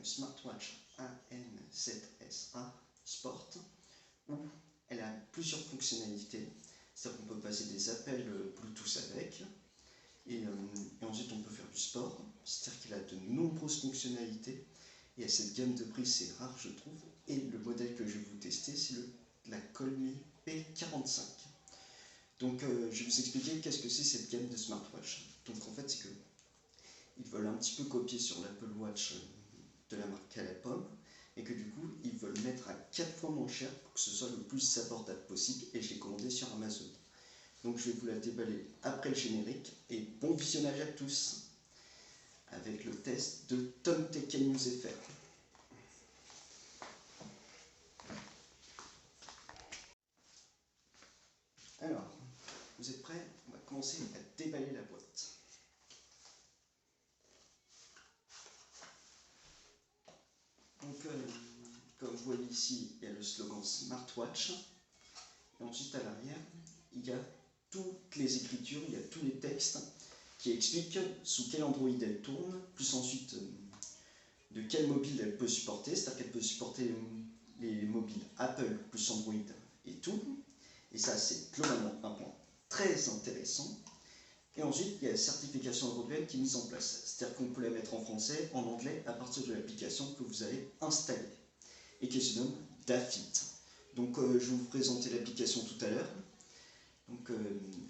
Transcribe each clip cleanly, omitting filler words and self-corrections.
smartwatch AM7SA Sport où elle a plusieurs fonctionnalités. C'est-à-dire qu'on peut passer des appels Bluetooth avec et ensuite on peut faire du sport. C'est-à-dire qu'elle a de nombreuses fonctionnalités et à cette gamme de prix c'est rare je trouve. Et le modèle que je vais vous tester c'est la Colmi P45. Donc je vais vous expliquer qu'est-ce que c'est cette gamme de smartwatch. Donc en fait c'est que ils veulent un petit peu copier sur l'Apple Watch de la marque à la pomme et que du coup ils veulent mettre à 4 fois moins cher pour que ce soit le plus abordable possible et je l'ai commandé sur Amazon. Donc je vais vous la déballer après le générique et bon visionnage à tous avec le test de Tom Tech News FR. Alors, vous êtes prêts? On va commencer à déballer la boîte. Donc, comme vous voyez ici, il y a le slogan Smartwatch. Et ensuite, à l'arrière, il y a toutes les écritures, il y a tous les textes qui expliquent sous quel Android elle tourne, plus ensuite de quel mobile elle peut supporter, c'est-à-dire qu'elle peut supporter les mobiles Apple plus Android et tout. Et ça, c'est globalement un point très intéressant. Et ensuite, il y a la certification européenne qui est mise en place. C'est-à-dire qu'on peut la mettre en français, en anglais, à partir de l'application que vous allez installer et qui se nomme DAFIT. Donc, je vais vous présenter l'application tout à l'heure. Donc,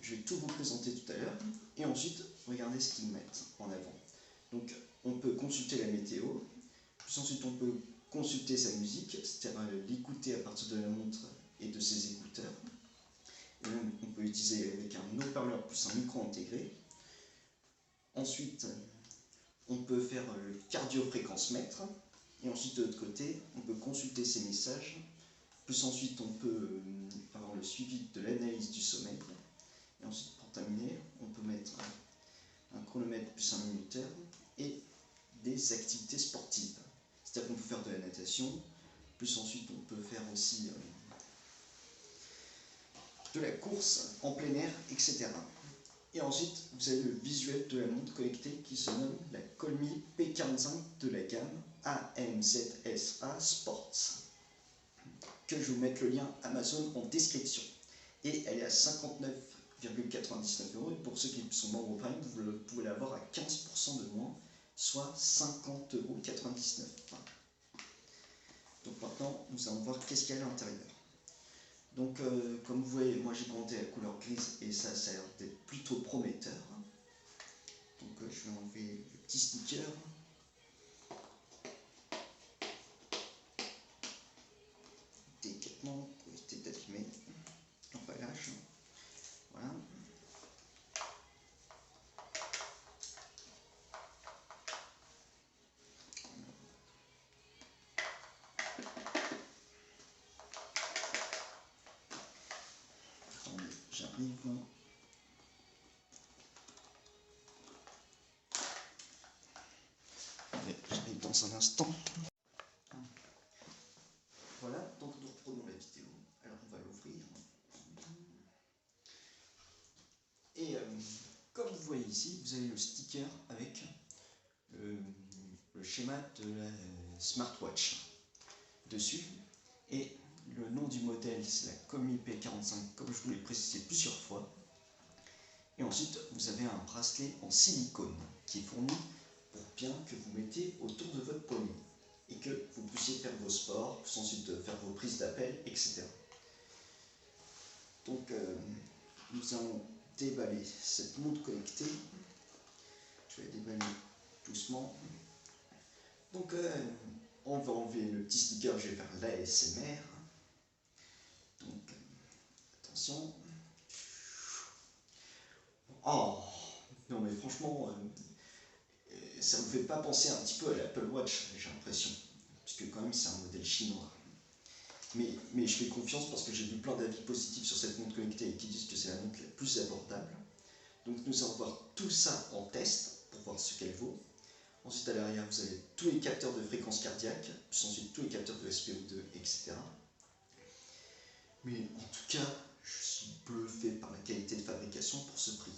je vais tout vous présenter tout à l'heure. Et ensuite, regardez ce qu'ils mettent en avant. Donc, on peut consulter la météo. Puis ensuite, on peut consulter sa musique, c'est-à-dire l'écouter à partir de la montre et de ses écouteurs. Et même, on peut utiliser avec un haut-parleur plus un micro intégré. Ensuite, on peut faire le cardio-fréquence-mètre. Et ensuite, de l'autre côté, on peut consulter ses messages. Plus ensuite, on peut avoir le suivi de l'analyse du sommeil. Et ensuite, pour terminer, on peut mettre un chronomètre plus un minuteur et des activités sportives. C'est-à-dire qu'on peut faire de la natation. Plus ensuite, on peut faire aussi de la course en plein air, etc. Et ensuite, vous avez le visuel de la montre connectée qui se nomme la Colmi P45 de la gamme AM7SA Sports, que je vais vous mettre le lien Amazon en description. Et elle est à 59,99 €. Et pour ceux qui sont membres Prime, vous pouvez l'avoir à 15% de moins, soit 50,99 €. Donc maintenant, nous allons voir qu'est-ce qu'il y a à l'intérieur. Donc, comme vous voyez, moi j'ai commandé la couleur grise et ça a l'air d'être plutôt prometteur. Donc, je vais enlever le petit sticker. Délicatement pour éviter d'abîmer l'emballage. Voilà. Attendez, j'arrive. J'arrive dans un instant. Voilà, donc nous reprenons la vidéo. Alors on va l'ouvrir. Et comme vous voyez ici, vous avez le sticker avec le schéma de la smartwatch dessus. Et le nom du modèle, c'est la Colmi P45, comme je vous l'ai précisé plusieurs fois. Et ensuite, vous avez un bracelet en silicone qui est fourni pour bien que vous mettez autour de votre poignet et que vous puissiez faire vos sports, puis ensuite faire vos prises d'appel, etc. Donc, nous allons déballer cette montre connectée. Je vais la déballer doucement. Donc, on va enlever le petit sticker, je vais faire l'ASMR. Donc, attention. Oh, non mais franchement, ça ne me fait pas penser un petit peu à l'Apple Watch, j'ai l'impression. Puisque quand même c'est un modèle chinois. Mais je fais confiance parce que j'ai vu plein d'avis positifs sur cette montre connectée qui disent que c'est la montre la plus abordable. Donc nous allons voir tout ça en test pour voir ce qu'elle vaut. Ensuite à l'arrière vous avez tous les capteurs de fréquence cardiaque, puis ensuite tous les capteurs de SPO2, etc. Mais en tout cas, je suis bluffé par la qualité de fabrication pour ce prix.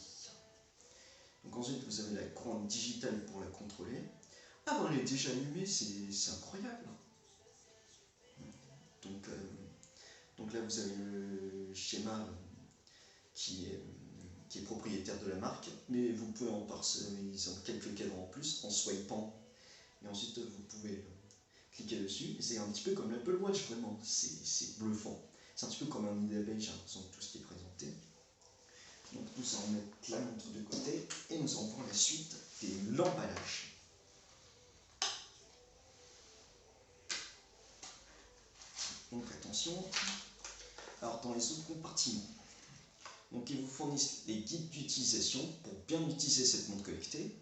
Donc ensuite vous avez la couronne digitale pour la contrôler. Ah ben, elle est déjà allumée, c'est incroyable. Donc, donc là, vous avez le schéma qui est propriétaire de la marque, mais vous pouvez en personnaliser quelques cadrans en plus en swipant. Et ensuite, vous pouvez cliquer dessus. Et c'est un petit peu comme l'Apple Watch, vraiment. C'est bluffant. C'est un petit peu comme un nid d'abeille, j'ai l'impression de tout ce qui est présenté. Donc nous allons mettre la montre de côté et nous allons voir la suite de l'emballage. Donc attention. Alors dans les autres compartiments, donc ils vous fournissent les guides d'utilisation pour bien utiliser cette montre connectée.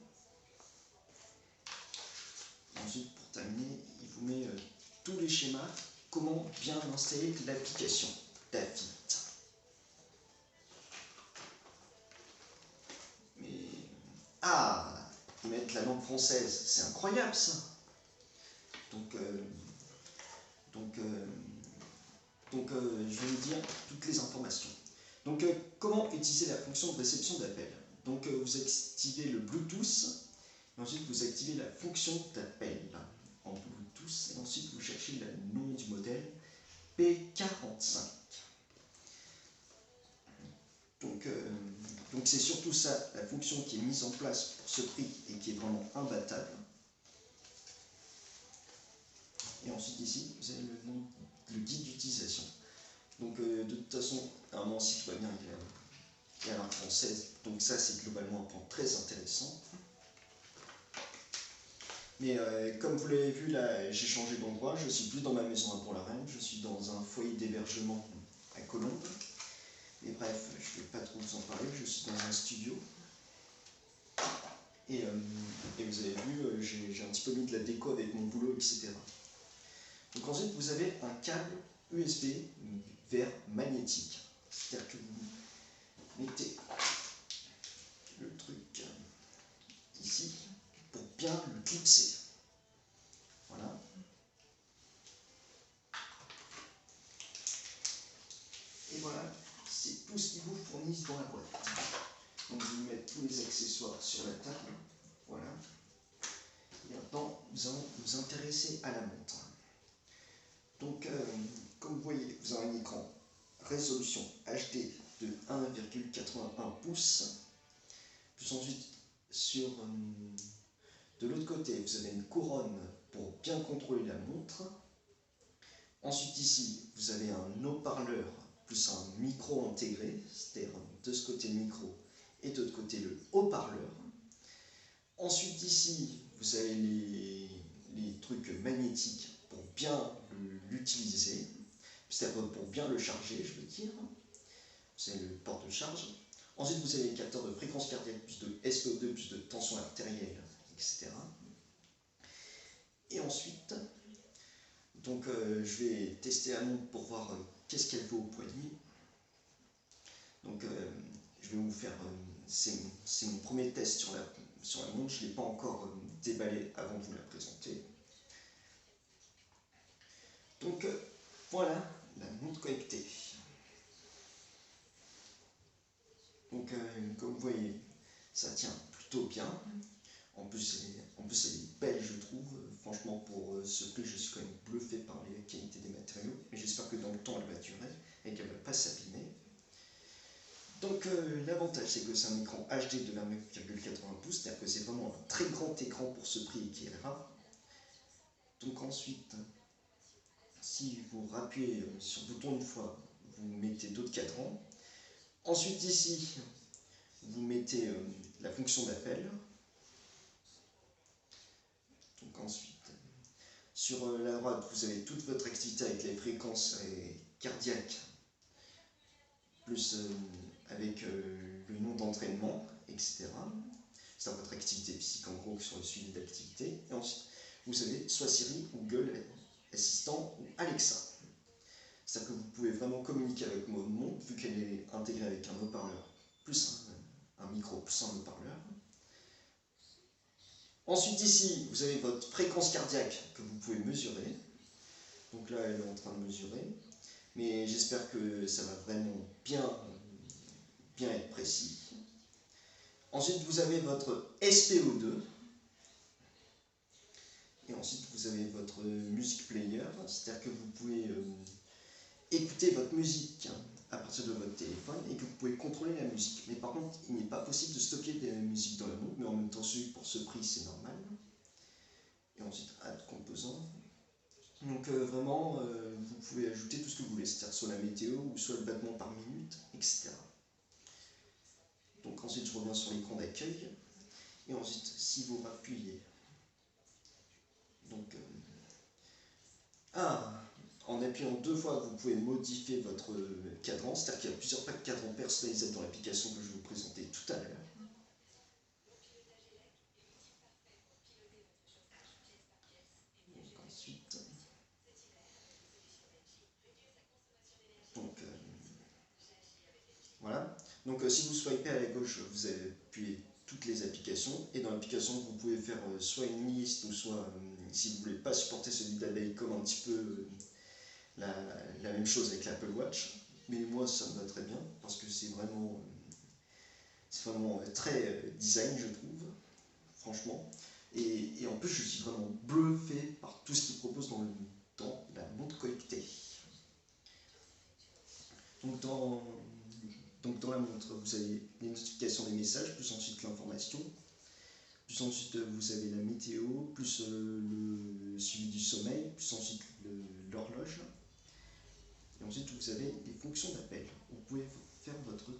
Ensuite, pour terminer, il vous met tous les schémas, comment bien installer l'application Dafit. Mais ah, ils mettent la langue française, c'est incroyable ça. Donc je vais vous dire toutes les informations. Donc, comment utiliser la fonction de réception d'appel? Donc, vous activez le Bluetooth, et ensuite vous activez la fonction d'appel en Bluetooth, et ensuite vous cherchez le nom du modèle P45. Donc, c'est surtout ça, la fonction qui est mise en place pour ce prix et qui est vraiment imbattable. Et ensuite ici, vous avez le guide d'utilisation. Donc de toute façon, normalement, si tout va bien, il y a la langue française. Donc ça, c'est globalement un point très intéressant. Mais comme vous l'avez vu, là, j'ai changé d'endroit. Je ne suis plus dans ma maison à Pont-la-Reine. Je suis dans un foyer d'hébergement à Colombes. Mais bref, je ne vais pas trop vous en parler. Je suis dans un studio. Et vous avez vu, j'ai un petit peu mis de la déco avec mon boulot, etc. Donc ensuite, vous avez un câble USB vers magnétique. C'est-à-dire que vous mettez le truc ici pour bien le clipser. Voilà. Et voilà, c'est tout ce qu'ils vous fournissent dans la boîte. Donc vous mettez tous les accessoires sur la table. Voilà. Et maintenant, nous allons nous intéresser à la montre. Donc, comme vous voyez, vous avez un écran résolution HD de 1,81 pouces. Puis ensuite, de l'autre côté, vous avez une couronne pour bien contrôler la montre. Ensuite, ici, vous avez un haut-parleur plus un micro intégré, c'est-à-dire de ce côté le micro et de l'autre côté le haut-parleur. Ensuite, ici, vous avez les trucs magnétiques pour bien l'utiliser, c'est-à-dire pour bien le charger, je veux dire. C'est le port de charge. Ensuite, vous avez les capteurs de fréquence cardiaque, plus de SPO2, plus de tension artérielle, etc. Et ensuite, donc, je vais tester la montre pour voir qu'est-ce qu'elle vaut au poignet. Donc, je vais vous faire. C'est mon premier test sur la montre. Je ne l'ai pas encore déballé avant de vous la présenter. Donc, voilà la montre connectée. Donc, comme vous voyez, ça tient plutôt bien. En plus, elle est belle, je trouve. Franchement, pour ce prix, je suis quand même bluffé par les qualités des matériaux. Mais j'espère que dans le temps, elle va durer et qu'elle ne va pas s'abîmer. Donc, l'avantage, c'est que c'est un écran HD de 29,80 pouces, c'est-à-dire que c'est vraiment un très grand écran pour ce prix qui est rare. Donc, ensuite, si vous rappuyez sur le bouton une fois, vous mettez d'autres cadrans. Ensuite, ici, vous mettez la fonction d'appel. Donc ensuite, sur la droite, vous avez toute votre activité avec les fréquences cardiaques, plus avec le nom d'entraînement, etc. C'est votre activité physique en gros sur le suivi d'activité. Et ensuite, vous avez soit Siri, Google Assistant ou Alexa. C'est-à-dire que vous pouvez vraiment communiquer avec votre montre vu qu'elle est intégrée avec un haut-parleur, plus un micro, plus un haut-parleur. Ensuite ici, vous avez votre fréquence cardiaque que vous pouvez mesurer. Donc là, elle est en train de mesurer. Mais j'espère que ça va vraiment bien être précis. Ensuite, vous avez votre SPO2. Et ensuite, vous avez votre music player, c'est-à-dire que vous pouvez écouter votre musique à partir de votre téléphone et que vous pouvez contrôler la musique. Mais par contre, il n'est pas possible de stocker des musiques dans le monde, mais en même temps, pour ce prix, c'est normal. Et ensuite, add composant. Donc vraiment, vous pouvez ajouter tout ce que vous voulez, c'est-à-dire soit la météo ou soit le battement par minute, etc. Donc ensuite, je reviens sur l'écran d'accueil. Et ensuite, si vous appuyez, donc, en appuyant 2 fois, vous pouvez modifier votre cadran, c'est-à-dire qu'il y a plusieurs packs de cadrans personnalisables dans l'application que je vais vous présenter tout à l'heure. Ensuite, donc, voilà. Donc si vous swipez à la gauche, vous allez appuyer toutes les applications, et dans l'application, vous pouvez faire soit une liste, ou soit, si vous ne voulez pas supporter celui d'abeille, comme un petit peu la même chose avec l'Apple Watch. Mais moi, ça me va très bien, parce que c'est vraiment très design, je trouve, franchement. Et en plus, je suis vraiment bluffé par tout ce qu'ils proposent dans la montre connectée. Donc dans la montre, vous avez les notifications des messages, plus ensuite l'information, plus ensuite vous avez la météo, plus le suivi du sommeil, plus ensuite l'horloge. Et ensuite vous avez les fonctions d'appel. Vous pouvez faire votre...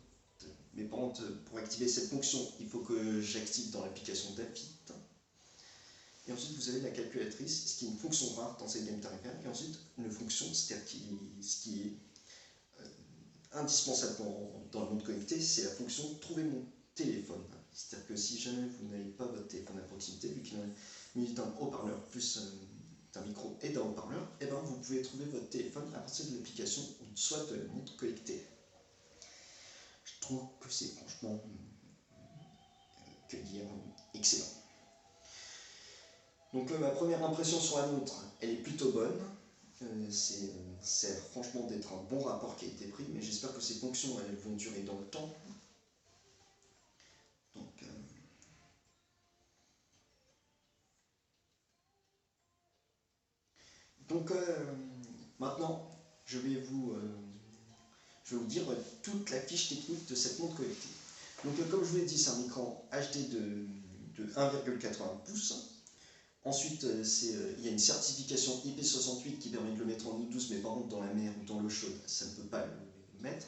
Mais par contre, pour activer cette fonction, il faut que j'active dans l'application d'Apit. Et ensuite vous avez la calculatrice, ce qui est une fonction rare dans cette gamme tarifaire. Et ensuite une fonction, c'est-à-dire ce qui est indispensable dans le monde connecté, c'est la fonction trouver mon téléphone. C'est-à-dire que si jamais vous n'avez pas votre téléphone à proximité, vu qu'il est muni d'un haut-parleur plus d'un micro et d'un haut-parleur, et ben vous pouvez trouver votre téléphone à partir de l'application soit de la montre connectée. Je trouve que c'est franchement, que dire, excellent. Donc ma première impression sur la montre, elle est plutôt bonne. C'est franchement d'être un bon rapport qualité-prix, mais j'espère que ces fonctions elles vont durer dans le temps. Donc maintenant, je vais vous dire toute la fiche technique de cette montre connectée. Donc comme je vous l'ai dit, c'est un écran HD de 1,80 pouces. Ensuite, il y a une certification IP68 qui permet de le mettre en eau douce, mais par contre dans la mer ou dans l'eau chaude, ça ne peut pas le mettre.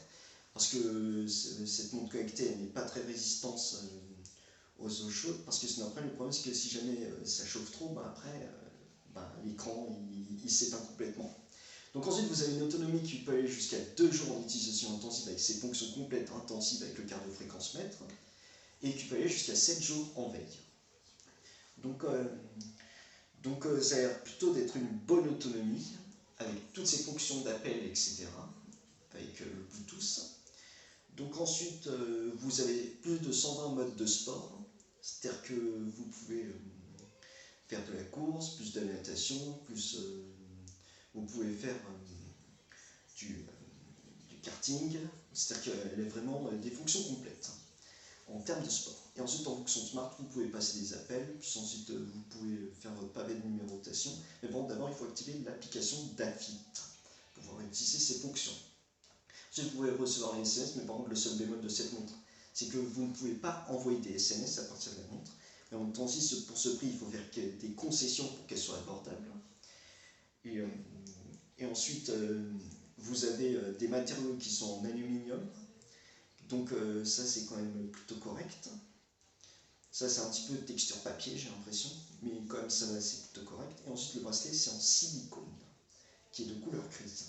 Parce que cette montre connectée n'est pas très résistante aux eaux chaudes. Parce que sinon, après, le problème, c'est que si jamais ça chauffe trop, après, l'écran il s'éteint complètement. Donc ensuite, vous avez une autonomie qui peut aller jusqu'à 2 jours en utilisation intensive avec ses fonctions complètes intensives avec le cardio-fréquence mètre, et qui peut aller jusqu'à 7 jours en veille. Donc ça a l'air plutôt d'être une bonne autonomie, avec toutes ces fonctions d'appel, etc., avec le Bluetooth. Donc ensuite, vous avez plus de 120 modes de sport, c'est-à-dire que vous pouvez faire de la course, plus de la natation, plus vous pouvez faire du karting, c'est-à-dire qu'elle a vraiment des fonctions complètes en termes de sport. Et ensuite, en fonction smart, vous pouvez passer des appels, puis ensuite vous pouvez faire votre pavé de numérotation. Mais bon, d'abord, il faut activer l'application d'Afit pour pouvoir utiliser ces fonctions. Ensuite, vous pouvez recevoir les SMS, mais par contre, le seul bémol de cette montre, c'est que vous ne pouvez pas envoyer des SMS à partir de la montre. Mais en même temps, aussi, pour ce prix, il faut faire des concessions pour qu'elle soit abordable. Et ensuite, vous avez des matériaux qui sont en aluminium. Donc ça, c'est quand même plutôt correct. Ça, c'est un petit peu de texture papier, j'ai l'impression. Mais quand même, ça, c'est plutôt correct. Et ensuite, le bracelet, c'est en silicone, qui est de couleur grise.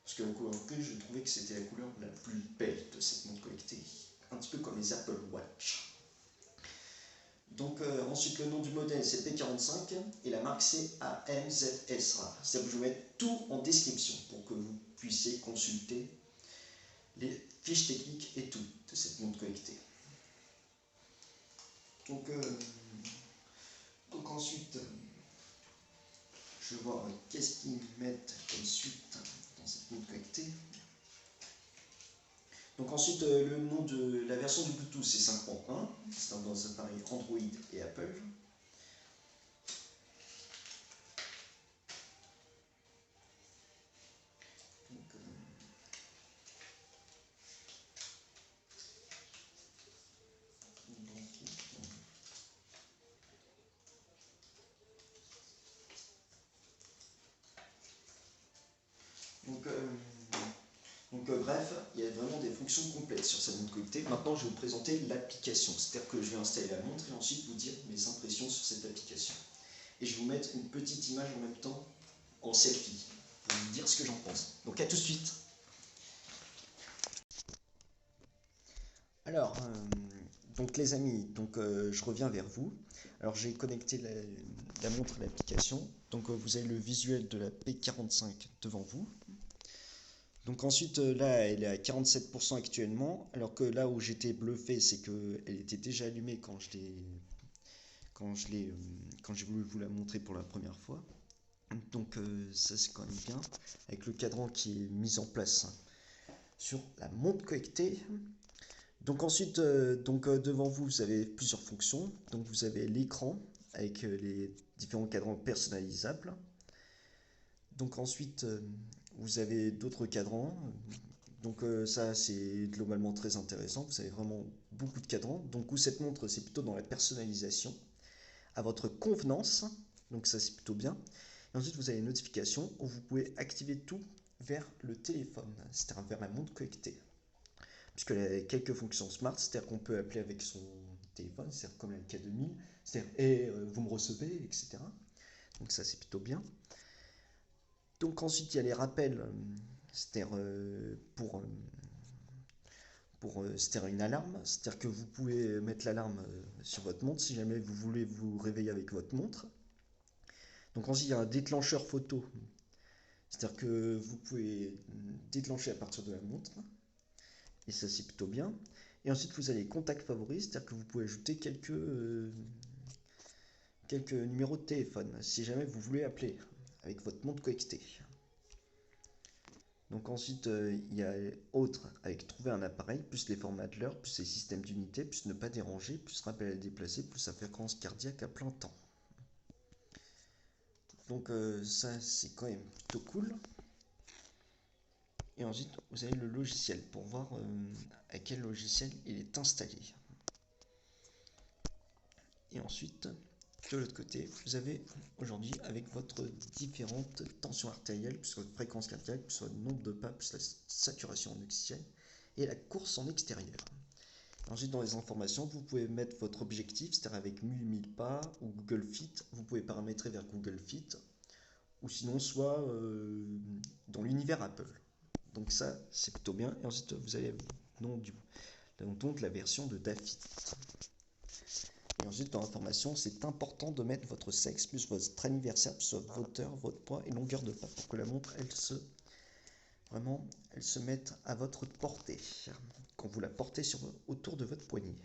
Parce que la couleur grise, je trouvais que c'était la couleur la plus belle de cette montre connectée. Un petit peu comme les Apple Watch. Donc ensuite, le nom du modèle, c'est P45. Et la marque, c'est AMZSA. Ça, je vais mettre tout en description pour que vous puissiez consulter les fiches techniques et tout de cette montre connectée. Donc ensuite, je vais voir qu'est-ce qu'ils mettent comme suite dans cette montre connectée. Donc ensuite, le nom de la version du Bluetooth, c'est 5.1. C'est dans les appareils Android et Apple. Donc, bref, il y a vraiment des fonctions complètes sur cette montre connectée. Maintenant, je vais vous présenter l'application. C'est-à-dire que je vais installer la montre et ensuite vous dire mes impressions sur cette application. Et je vais vous mettre une petite image en même temps en selfie pour vous dire ce que j'en pense. Donc à tout de suite. Alors, donc les amis, je reviens vers vous. Alors j'ai connecté la montre à l'application. Donc vous avez le visuel de la P45 devant vous. Donc ensuite là elle est à 47% actuellement, alors que là où j'étais bluffé c'est qu'elle était déjà allumée quand j'ai voulu vous la montrer pour la première fois. Donc ça c'est quand même bien, avec le cadran qui est mis en place sur la montre connectée. Donc ensuite, devant vous, vous avez plusieurs fonctions. Donc vous avez l'écran avec les différents cadrans personnalisables. Donc ensuite, vous avez d'autres cadrans. Donc ça, c'est globalement très intéressant. Vous avez vraiment beaucoup de cadrans. Donc où cette montre, c'est plutôt dans la personnalisation à votre convenance. Donc ça, c'est plutôt bien. Et ensuite, vous avez les notifications où vous pouvez activer tout vers le téléphone, c'est-à-dire vers la montre connectée. Puisqu'elle a quelques fonctions smart, c'est-à-dire qu'on peut appeler avec son téléphone, c'est-à-dire comme la K2000, c'est-à-dire hey, vous me recevez, etc. Donc ça, c'est plutôt bien. Donc ensuite, il y a les rappels, c'est-à-dire c'est-à-dire une alarme, c'est-à-dire que vous pouvez mettre l'alarme sur votre montre si jamais vous voulez vous réveiller avec votre montre. Donc ensuite, il y a un déclencheur photo, c'est-à-dire que vous pouvez déclencher à partir de la montre, et ça c'est plutôt bien. Et ensuite, vous avez les contacts favoris, c'est-à-dire que vous pouvez ajouter quelques numéros de téléphone si jamais vous voulez appeler avec votre montre connectée. Donc ensuite, il y a autre avec trouver un appareil, plus les formats de l'heure, plus les systèmes d'unité, plus ne pas déranger, plus rappel à déplacer, plus sa fréquence cardiaque à plein temps. Donc ça, c'est quand même plutôt cool. Et ensuite, vous avez le logiciel pour voir à quel logiciel il est installé. Et ensuite, de l'autre côté, vous avez aujourd'hui avec votre différentes tensions artérielles, plus votre fréquence cardiaque, plus le nombre de pas, plus la saturation en oxygène et la course en extérieur. Ensuite, dans les informations, vous pouvez mettre votre objectif, c'est-à-dire avec 1000 pas ou Google Fit. Vous pouvez paramétrer vers Google Fit ou sinon soit dans l'univers Apple. Donc ça, c'est plutôt bien. Et ensuite, vous avez donc la version de DaFit. Et ensuite, dans l'information, c'est important de mettre votre sexe, plus votre anniversaire, plus votre heure, votre poids et longueur de pas pour que la montre, elle se mette à votre portée, quand vous la portez autour de votre poignet.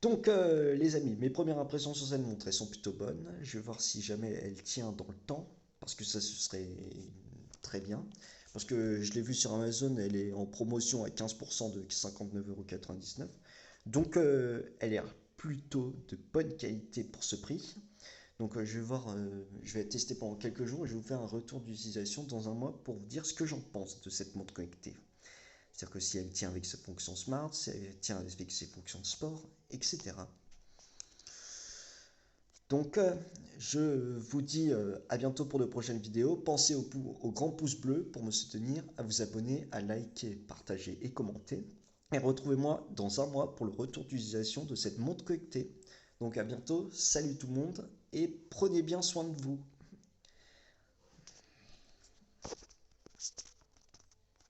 Donc, les amis, mes premières impressions sur cette montre, elles sont plutôt bonnes. Je vais voir si jamais elle tient dans le temps, parce que ça, ce serait très bien. Parce que je l'ai vu sur Amazon, elle est en promotion à 15% de 59,99 €. Donc, elle est plutôt de bonne qualité pour ce prix. Donc je vais voir, je vais tester pendant quelques jours et je vais vous faire un retour d'utilisation dans un mois pour vous dire ce que j'en pense de cette montre connectée. C'est-à-dire que si elle tient avec ses fonctions smart, si elle tient avec ses fonctions de sport, etc. Donc je vous dis à bientôt pour de prochaines vidéos. Pensez au grand pouce bleu pour me soutenir, à vous abonner, à liker, partager et commenter. Et retrouvez-moi dans un mois pour le retour d'utilisation de cette montre connectée. Donc à bientôt, salut tout le monde et prenez bien soin de vous.